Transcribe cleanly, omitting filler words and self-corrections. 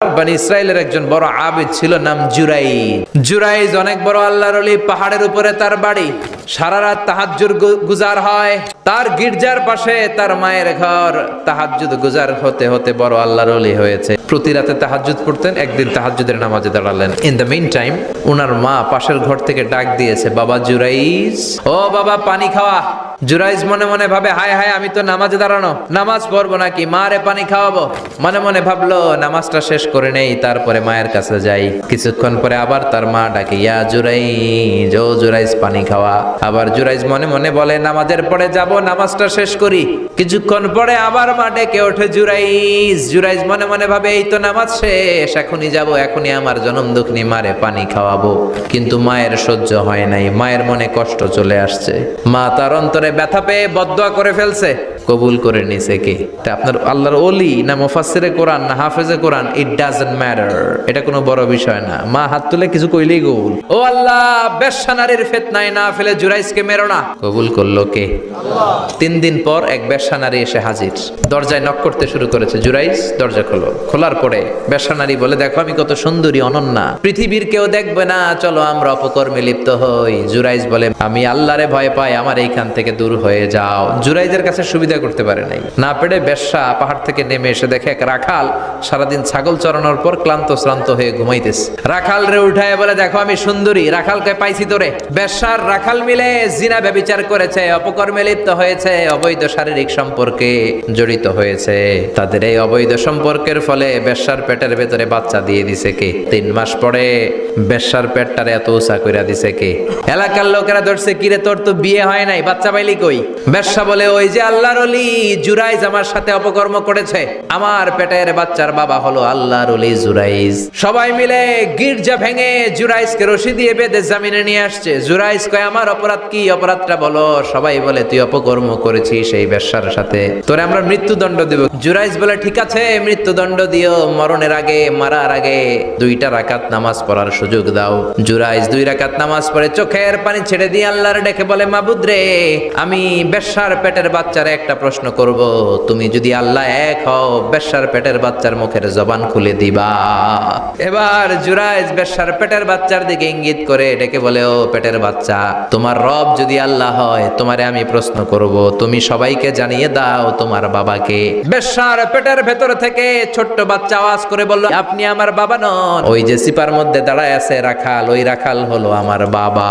বনি ইসরাইলের একজন বড় আবিদ ছিল, নাম জুরাইজ অনেক বড় আল্লাহর ওলি। পাহাড়ের উপরে তার বাড়ি। সারা রাত তাহাজ্জুদ গুজার হয়। তার গির্জার পাশে তার মায়ের ঘর। তাহাজ্জুদ গুজার হতে হতে বড় আল্লাহর ওলি হয়েছে। প্রতি রাতে তাহাজ্জুদ পড়তেন। একদিন তাহাজ্জুদের নামাজে দাঁড়ালেন। ইন দ্য মিন টাইম ওনার মা পাশের ঘর থেকে ডাক দিয়েছে, বাবা জুরাইজ, ও বাবা পানি খাওয়া। জুরাইজ মনে মনে ভাবে, হায় হায়, আমি তো নামাজে দাঁড়ানো, নামাজ পড়বো নাকি, মারে পানি খাওয়াবো। মনে মনে ভাবলো নামাজটা শেষ করে নেই, তারপরে মায়ের কাছে যাই। কিছুক্ষণ পরে আবার তার মা ডাকে, ইয়া জুরাইজ, ও জুরাইজ পানি খাওয়া। আবার জুরাইজ মনে মনে বলে, নামাজের পরে যাব, নামাজটা শেষ করি। কিছুক্ষণ পরে আবার মা ডেকে ওঠে, জুরাইজ মনে মনে ভাবে, এই তো নামাজ শেষ, এখনই যাব, এখনই আমার জনম দুঃখনি মারে পানি খাওয়াবো। কিন্তু মায়ের সহ্য হয় নাই, মায়ের মনে কষ্ট চলে আসছে। মা তার অন্তরে ব্যথা পেয়ে বদদোয়া করে ফেলছে। কবুল করে নিছে কে? এটা আপনার আল্লাহর ওলি না মুফাসসিরে কোরআন না হাফেজে কোরআন, ইট ডাজন্ট ম্যাটার। এটা কোনো বড় বিষয় না। মা হাত তুলে কিছু কইলেই কবুল। ও আল্লাহ, বেশ্যা নারীর ফিতনায় না ফেলে জুরাইজকে মেরো না। কবুল করলো কে? আল্লাহ। 3 দিন পর এক বেশ্যা নারী এসে হাজির। দরজায় নক করতে শুরু করেছে। জুরাইজ দরজা খোলো। খোলার পরে বেশ্যা নারী বলে, দেখো আমি কত সুন্দরী, অনন্যা, পৃথিবীর কেউ দেখবে না, চলো আমরা অপকর্মে লিপ্ত হই। জুরাইজ বলে, আমি আল্লাহরে ভয় পাই, আমার এইখান থেকে দূর হয়ে যাও। জুরাইজের কাছে সুবিধা করতে পারে নাই। না পেরে বেশ্যা পাহাড় থেকে নেমে এসে দেখে এক রাখাল সারাদিন ছাগল চড়ানোর পর ক্লান্ত শ্রান্ত হয়ে ঘুমাইতেছে। রাখাল রে উঠায় বলে, দেখো আমি সুন্দরী, রাখালকে পাইছি তোরে। বেশ্যার রাখাল মিলে জিনা ব্যভিচার করেছে, অপকর্মে লিপ্ত হয়েছে, অবৈধ শারীরিক সম্পর্কে জড়িত হয়েছে। তাদের এই অবৈধ সম্পর্কের ফলে বেশ্যার পেটের ভেতরে বাচ্চা দিয়ে দিছে কে? 3 মাস পরে বেশ্যার পেটটারে এত উঁচা কইরা দিছে কে? এলাকার লোকেরা ধরছে, কিরে তোর তো বিয়ে হয় নাই, বাচ্চা পাইলি কই? বেশ্যা বলে, ওই যে আল্লাহর ওলি জুরাইজ আমার সাথে অপকর্ম করেছে, আমার পেটের বাচ্চার বাবা হলো আল্লাহর ওলি জুরাইজ। সবাই মিলে গির্জা ভেঙে জুরাইজকে রশি দিয়ে বেঁধে জামিনে নিয়ে আসছে। জুরাইজ কয়, আমার অপরাধ কি? অপরাধটা বলো। সবাই বলে, তুই অপকর্ম করেছিস সেই বেশ্যার সাথে, তোরে আমরা মৃত্যুদণ্ড দেব। জুরাইজ বলে, ঠিক আছে মৃত্যুদণ্ড দিও, মরণের আগে, মারার আগে 2 রাকাত নামাজ পড়ার সুযোগ দাও। জুরাইজ 2 রাকাত নামাজ পড়ে চোখের পানি ছেড়ে দিয়ে আল্লাহর ডেকে বলে, মাবুদ রে, আমি বেশ্যার পেটের বাচ্চারে একটা প্রশ্ন করব, তুমি যদি আল্লাহ এক হও, বেশ্যার পেটের বাচ্চার মুখের জবান খুলে দিবা। এবার জুরাইজ বেশ্যার পেটের বাচ্চার দিকে ইঙ্গিত করে ডেকে বলে, ও পেটের বাচ্চা, তোমার রব যদি আল্লাহ হয়, তোমারে আমি প্রশ্ন করব, তুমি সবাইকে জানিয়ে দাও তোমার বাবাকে। বেশ্যার পেটের ভেতর থেকে ছোট্ট বাচ্চা আওয়াজ করে বলল, আপনি আমার বাবা নন। ওই যে সিপার মধ্যে দাঁড়ায় আছে রাখাল, ওই রাখাল হলো আমার বাবা।